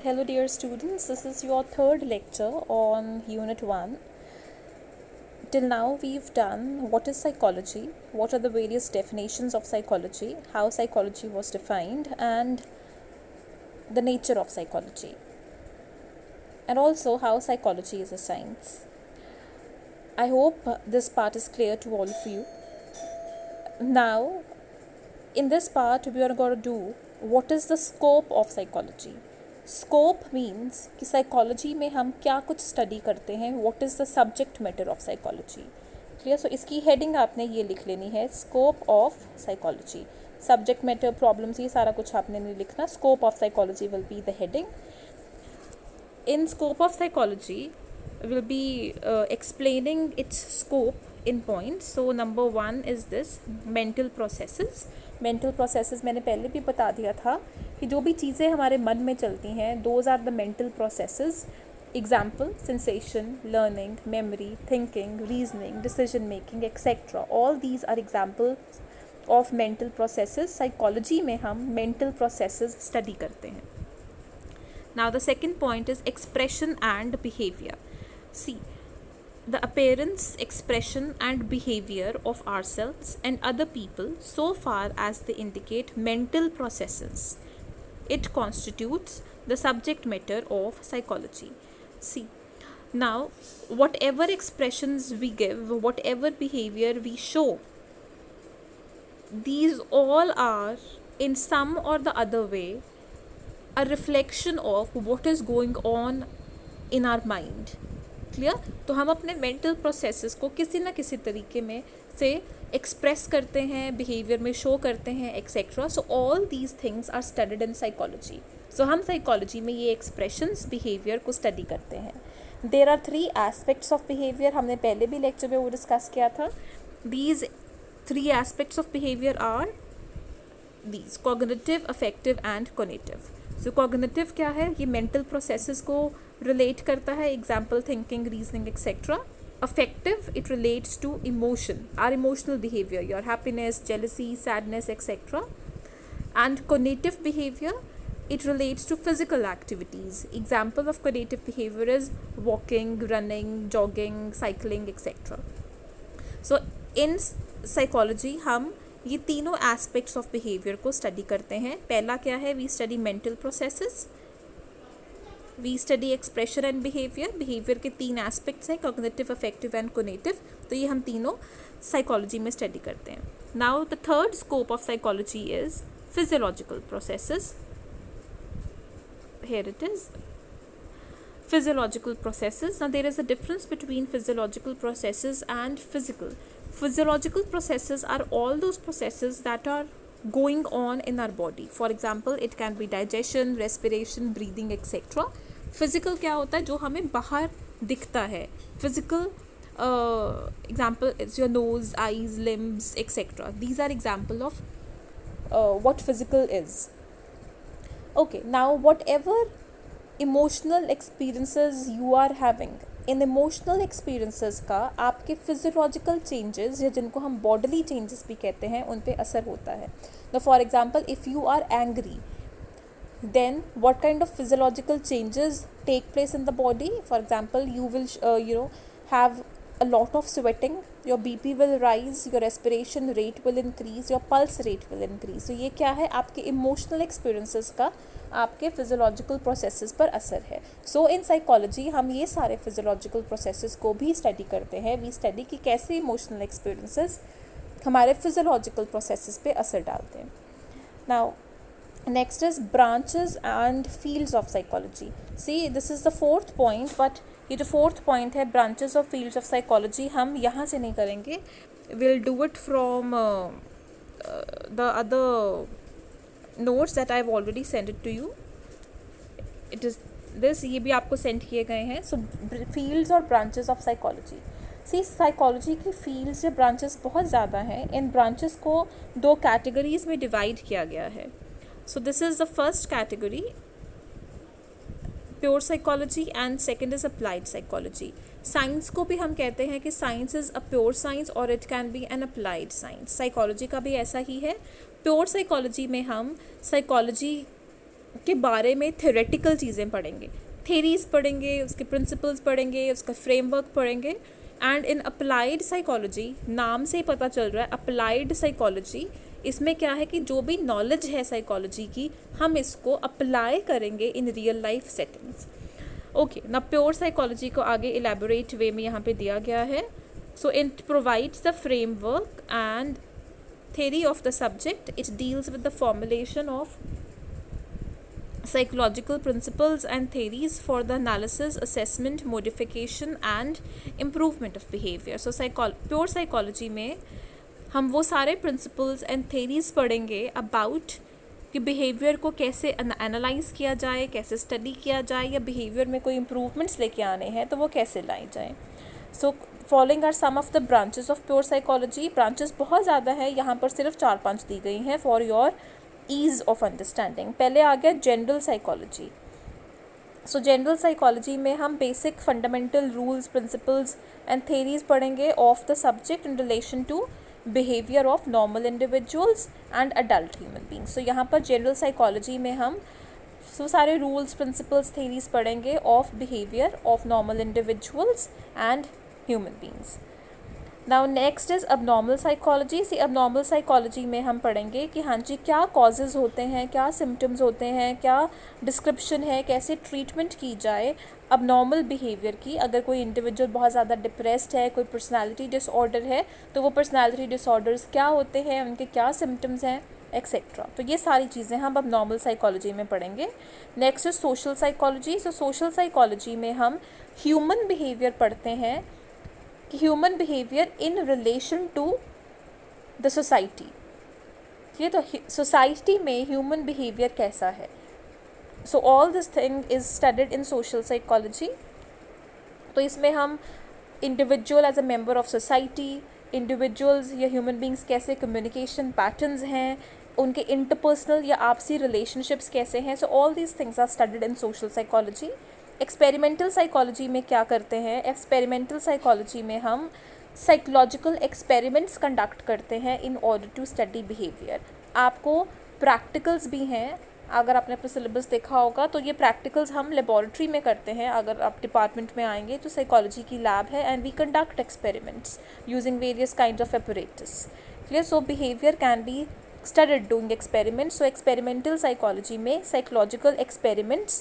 Hello dear students, this is your third lecture on Unit 1. Till now we've done what is psychology, what are the various definitions of psychology, how psychology was defined, and the nature of psychology, and also how psychology is a science. I hope this part is clear to all of you. Now, in this part we are going to do what is the scope of psychology. Scope means कि psychology में हम क्या कुछ study करते हैं, what is the subject matter of psychology. Clear. So इसकी heading आपने ये लिख लेनी है, scope of psychology. Subject matter, problems, ये सारा कुछ आपने नहीं लिखना. Scope of psychology will be the heading. In scope of psychology will be explaining its scope in points. So number 1 is this mental processes. Mental processes मैंने पहले भी बता दिया था कि जो भी चीज़ें हमारे मन में चलती हैं, those are the mental processes. Example, sensation, learning, memory, thinking, reasoning, decision making, etc. All these are examples of mental processes. Psychology में हम mental processes study करते हैं. Now the second point is expression and behavior. See, the appearance, expression and behavior of ourselves and other people so far as they indicate mental processes. It constitutes the subject matter of psychology. See, now whatever expressions we give, whatever behavior we show, these all are in some or the other way a reflection of what is going on in our mind. Clear. तो हम अपने mental processes को किसी ना किसी तरीके में से एक्सप्रेस करते हैं, बिहेवियर में शो करते हैं, etcetera. So all these things are studied in psychology. So हम साइकोलॉजी में ये एक्सप्रेशंस, बिहेवियर को स्टडी करते हैं. There are 3 aspects of behaviour. हमने पहले भी लेक्चर में वो डिस्कस किया था. These 3 aspects of behaviour are these: cognitive, affective and cognitive. So cognitive क्या है? ये मेंटल प्रोसेसेस को रिलेट करता है. Example, thinking, reasoning, etcetera. Affective, it relates to emotion, or emotional behaviour, your happiness, jealousy, sadness, etcetera. And cognitive behaviour, it relates to physical activities. Example of cognitive behavior is walking, running, jogging, cycling, etc. So in psychology हम ये तीनों aspects of behaviour को study करते हैं. पहला क्या है? We study mental processes, we study expression and behaviour. Behaviour के 3 एस्पेक्ट्स हैं, कॉग्निटिव, अफेक्टिव एंड कॉग्निटिव. तो ये हम तीनों साइकोलॉजी में स्टडी करते हैं. Now the third scope of psychology is physiological processes. Here it is, physiological processes. Now there is a difference between physiological processes and physical. Physiological processes are all those processes that are going on in our body. For example, it can be digestion, respiration, breathing, etc. Physical क्या होता है? जो हमें बाहर दिखता है. Physical example is your nose, eyes, limbs, etc. These are example of what physical is. Okay, now whatever emotional experiences you are having, in emotional experiences का आपके physiological changes, या जिनको हम bodily changes भी कहते हैं, उन पे असर होता है. Now for example, if you are angry, then what kind of physiological changes take place in the body? For example, you will have a lot of sweating, your BP will rise, your respiration rate will increase, your pulse rate will increase. तो ये क्या है? आपके emotional experiences का आपके physiological processes पर असर है. So in psychology हम ये सारे physiological processes को भी study करते हैं. We study कि कैसे emotional experiences हमारे physiological processes पे असर डालते हैं. Now next is branches and fields of psychology. See, this is the 4th point, but ये जो 4th point है, branches of fields of psychology, हम यहाँ से नहीं करेंगे. We'll do it from the other notes that I've already sent it to you. It is this, ये भी आपको सेंड किए गए हैं. So fields और branches of psychology. See, psychology की फील्ड्स या ब्रांचेस बहुत ज़्यादा हैं. इन ब्रांचेस को 2 कैटेगरीज में डिवाइड किया गया है. So this is the first category, pure psychology, and second is applied psychology. Science को भी हम कहते हैं कि science is a pure science और it can be an applied science. Psychology का भी ऐसा ही है. प्योर साइकोलॉजी में हम साइकोलॉजी के बारे में थ्योरेटिकल चीज़ें पढ़ेंगे, थेरीज पढ़ेंगे, उसके प्रिंसिपल्स पढ़ेंगे, उसका फ्रेमवर्क पढ़ेंगे। एंड इन अप्लाइड साइकोलॉजी, नाम से ही पता चल रहा है अप्लाइड साइकोलॉजी, इसमें क्या है कि जो भी नॉलेज है साइकोलॉजी की हम इसको अप्लाई करेंगे in real life settings. Okay ना, प्योर साइकोलॉजी को आगे इलेबोरेट वे में यहाँ पे दिया गया है। So it provides the framework and theory of the subject. It deals with the formulation of psychological principles and theories for the analysis, assessment, modification and improvement of behavior. So pure psychology में हम वो सारे principles and theories पढ़ेंगे about कि behaviour को कैसे analyse किया जाए, कैसे स्टडी किया जाए, या बिहेवियर में कोई इम्प्रूवमेंट्स लेके आने हैं तो वो कैसे लाई जाए। So following are some of the branches of pure psychology. Branches बहुत ज़्यादा है, यहाँ पर सिर्फ 4-5 दी गई हैं for your ease of understanding. पहले आ गया general psychology. So general psychology में हम basic fundamental rules, principles and theories पढ़ेंगे of the subject in relation to behaviour of normal individuals and adult human beings. So यहाँ पर general psychology में हम सारे रूल्स, प्रिंसिपल्स, थेरीज पढ़ेंगे of behaviour of normal individuals and human beings. Now next is abnormal psychology. See abnormal psychology में हम पढ़ेंगे कि हाँ जी क्या कॉजेज़ होते हैं, क्या सिम्टम्स होते हैं, क्या डिस्क्रिप्शन है, कैसे ट्रीटमेंट की जाए अबनॉर्मल बिहेवियर की। अगर कोई इंडिविजुअल बहुत ज़्यादा डिप्रेस्ड है, कोई पर्सनालिटी डिसऑर्डर है, तो वो पर्सनालिटी डिसऑर्डर्स क्या होते हैं, उनके क्या सिम्टम्स हैं, एक्सेट्रा। तो ये सारी चीज़ें हम अब नॉर्मल साइकोलॉजी में पढ़ेंगे। Next is social psychology. So social psychology में हम ह्यूमन बिहेवियर पढ़ते हैं कि human behaviour in relation to the society. ठीक है, तो सोसाइटी में ह्यूमन बिहेवियर कैसा है। So all this thing is studied in social psychology. तो इसमें हम individual as a member of society, individuals या ह्यूमन बींग्स कैसे कम्युनिकेशन पैटर्न्स हैं, उनके इंटरपर्सनल या आपसी रिलेशनशिप्स कैसे हैं। So all these things are studied in social psychology. Experimental psychology में क्या करते हैं, एक्सपेरिमेंटल साइकोलॉजी में हम साइकोलॉजिकल एक्सपेरिमेंट्स कंडक्ट करते हैं in order to study behaviour. आपको प्रैक्टिकल्स भी हैं, अगर आपने अपना सिलेबस देखा होगा तो ये प्रैक्टिकल्स हम लेबॉरेटरी में करते हैं। अगर आप डिपार्टमेंट में आएंगे तो साइकोलॉजी की लैब है and we conduct experiments using various kinds of apparatus. Clear. So behaviour can be studied doing experiments. So experimental psychology में psychological experiments